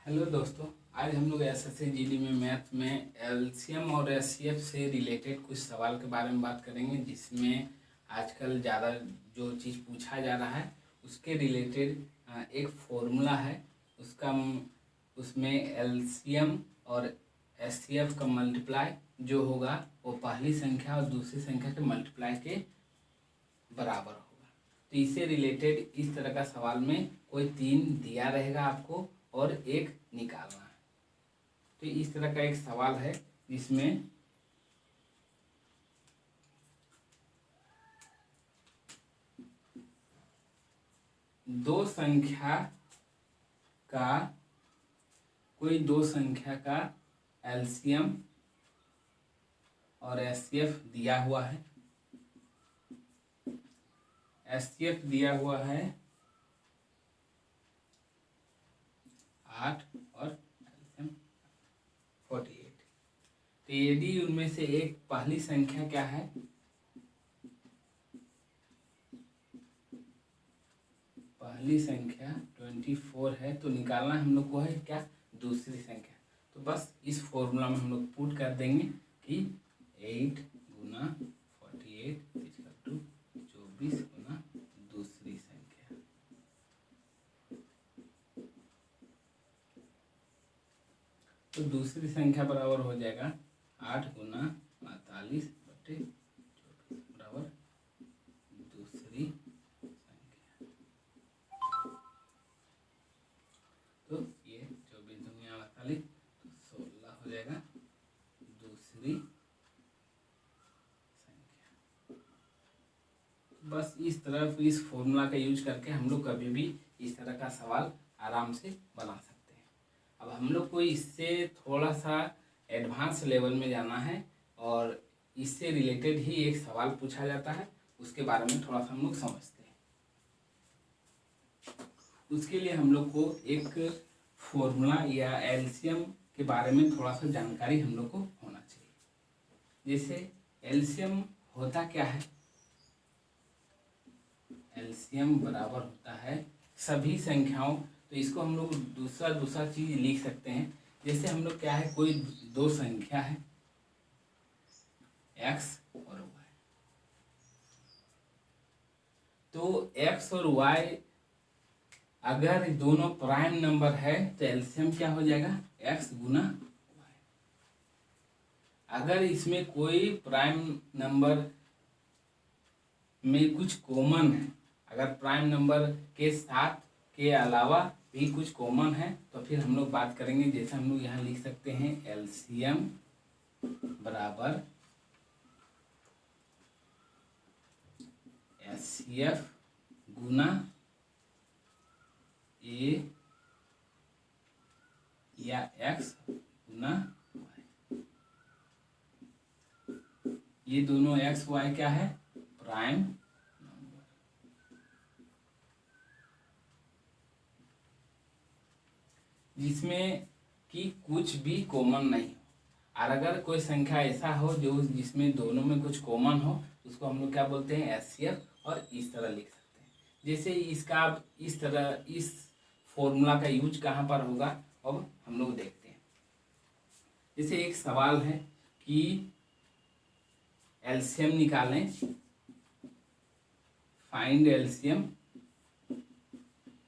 Hello दोस्तों, आज हम लोग एसएससी जीडी में मैथ में एलसीएम और एचसीएफ से रिलेटेड कुछ सवाल के बारे में बात करेंगे, जिसमें आजकल ज़्यादा जो चीज़ पूछा जा रहा है उसके रिलेटेड एक फॉर्मूला है। उसमें एलसीएम और एचसीएफ का मल्टीप्लाई जो होगा वो पहली संख्या और दूसरी संख्या के मल्टीप्लाई के बराबर होगा। तो इससे रिलेटेड इस तरह का सवाल में कोई 3 दिया रहेगा आपको और एक निकालना है। तो इस तरह का एक सवाल है जिसमें दो संख्या का एलसीएम और एचसीएफ दिया हुआ है। एचसीएफ दिया हुआ है 8 और एलसीएम 48। तो यदि उनमें से एक पहली संख्या क्या है, पहली संख्या 24 है, तो निकालना हम लोग को है क्या, दूसरी संख्या। तो बस इस फॉर्मूला में हम लोग पुट कर देंगे कि 8 गुना 48 = 24 गुना दूसरी संख्या। तो दूसरी संख्या बराबर हो जाएगा 8 गुना 48/24 बराबर दूसरी संख्या। तो ये 24 दूनी 48 तो 16 हो जाएगा दूसरी संख्या। बस इस तरह इस फॉर्मूला का यूज करके हम लोग कभी भी इस तरह का सवाल आराम से बना सकते हैं। अब हम लोग को इससे थोड़ा सा एडवांस लेवल में जाना है और इससे रिलेटेड ही एक सवाल पूछा जाता है, उसके बारे में थोड़ा सा हम लोग समझते हैं। उसके लिए हम लोग को एक फॉर्मूला या एलसीएम के बारे में थोड़ा सा जानकारी हम लोग को होना चाहिए। जैसे एलसीएम होता क्या है, एलसीएम बराबर होता है सभी संख्याओं। तो इसको हम लोग दूसरा चीज लिख सकते हैं। जैसे हम लोग क्या है, कोई दो संख्या है x और y, तो x और y अगर दोनों प्राइम नंबर है तो एलसीएम क्या हो जाएगा, x गुना y। अगर इसमें कोई प्राइम नंबर में कुछ कॉमन है, अगर प्राइम नंबर के साथ के अलावा भी कुछ कॉमन है, तो फिर हम लोग बात करेंगे। जैसे हम लोग यहाँ लिख सकते हैं एलसीएम बराबर एचसीएफ गुना ए या एक्स गुना वाई। ये दोनों एक्स वाई क्या है, प्राइम नंबर, जिसमें कि कुछ भी कॉमन नहीं हो। और अगर कोई संख्या ऐसा हो जो जिसमें दोनों में कुछ कॉमन हो, उसको हम लोग क्या बोलते हैं, एचसीएफ। और इस तरह लिख सकते हैं। जैसे इसका इस तरह इस फॉर्मूला का यूज कहाँ पर होगा, अब हम लोग देखते हैं। जैसे एक सवाल है कि एलसीएम निकालें, फाइंड एलसीएम।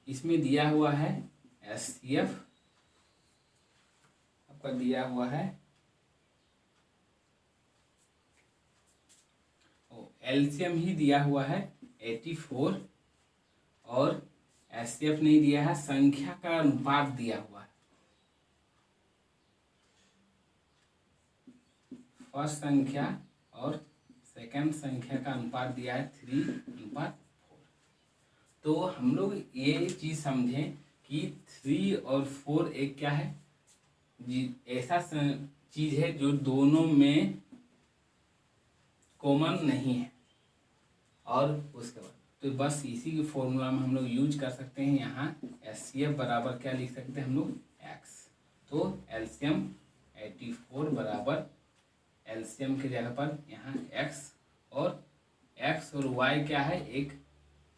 इसमें दिया हुआ है एचसीएफ, आपका दिया हुआ है एलसीएम ही दिया हुआ है 84 और एचसीएफ नहीं दिया है, संख्या का अनुपात दिया हुआ है। फर्स्ट संख्या और सेकंड संख्या का अनुपात दिया है 3:4। तो हम लोग ये चीज समझें कि 3 और 4 एक क्या है, ऐसा चीज है जो दोनों में कॉमन नहीं है। और उसके बाद तो बस इसी के फॉर्मूला में हम लोग यूज कर सकते हैं। यहाँ एचसीएफ बराबर क्या लिख सकते हैं हम लोग, x। तो एलसीएम 84 बराबर एलसीएम की जगह पर यहाँ x और y क्या है, एक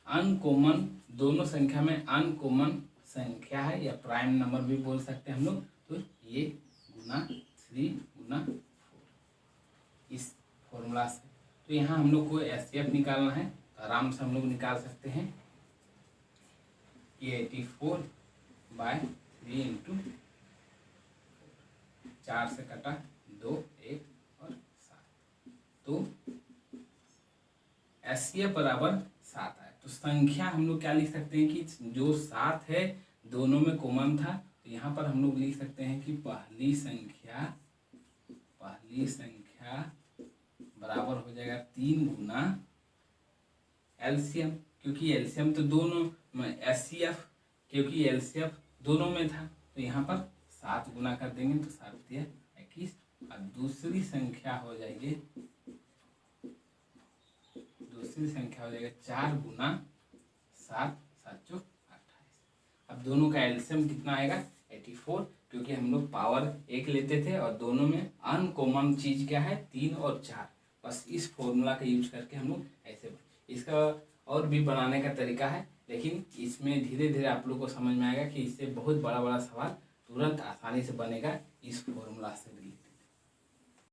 अनकॉमन, दोनों संख्या में अनकॉमन संख्या है या प्राइम नंबर भी बोल सकते हैं हम लोग। तो ये गुना 3 गुना 4 इस फॉर्मूला से। तो यहाँ हम लोग को एचसीएफ निकालना है, तो आराम से हम लोग निकाल सकते हैं। ये 84/3 इंटू 4 से कटा 2 1 और 7, तो एचसीएफ बराबर 7 है। तो संख्या हम लोग क्या लिख सकते हैं कि जो 7 है दोनों में कॉमन था, तो यहाँ पर हम लोग लिख सकते हैं कि पहली संख्या बराबर हो जाएगा 3 गुना एलसीएम, क्योंकि एलसीएम तो दोनों एचसीएफ, क्योंकि एलसीएफ दोनों में था, तो यहाँ पर 7 गुना कर देंगे तो 7 दिया 21। और दूसरी संख्या हो जाएगी 4 गुना 7 7 चौक 28। अब दोनों का एलसीएम कितना आएगा 84, क्योंकि हम लोग पावर 1 लेते थे और दोनों में अनकॉमन चीज क्या है 3 और 4। बस इस फॉर्मूला का यूज करके हम लोग ऐसे, इसका और भी बनाने का तरीका है, लेकिन इसमें धीरे धीरे आप लोग को समझ में आएगा कि इससे बहुत बड़ा बड़ा सवाल तुरंत आसानी से बनेगा इस फॉर्मूला से रिलेटेड।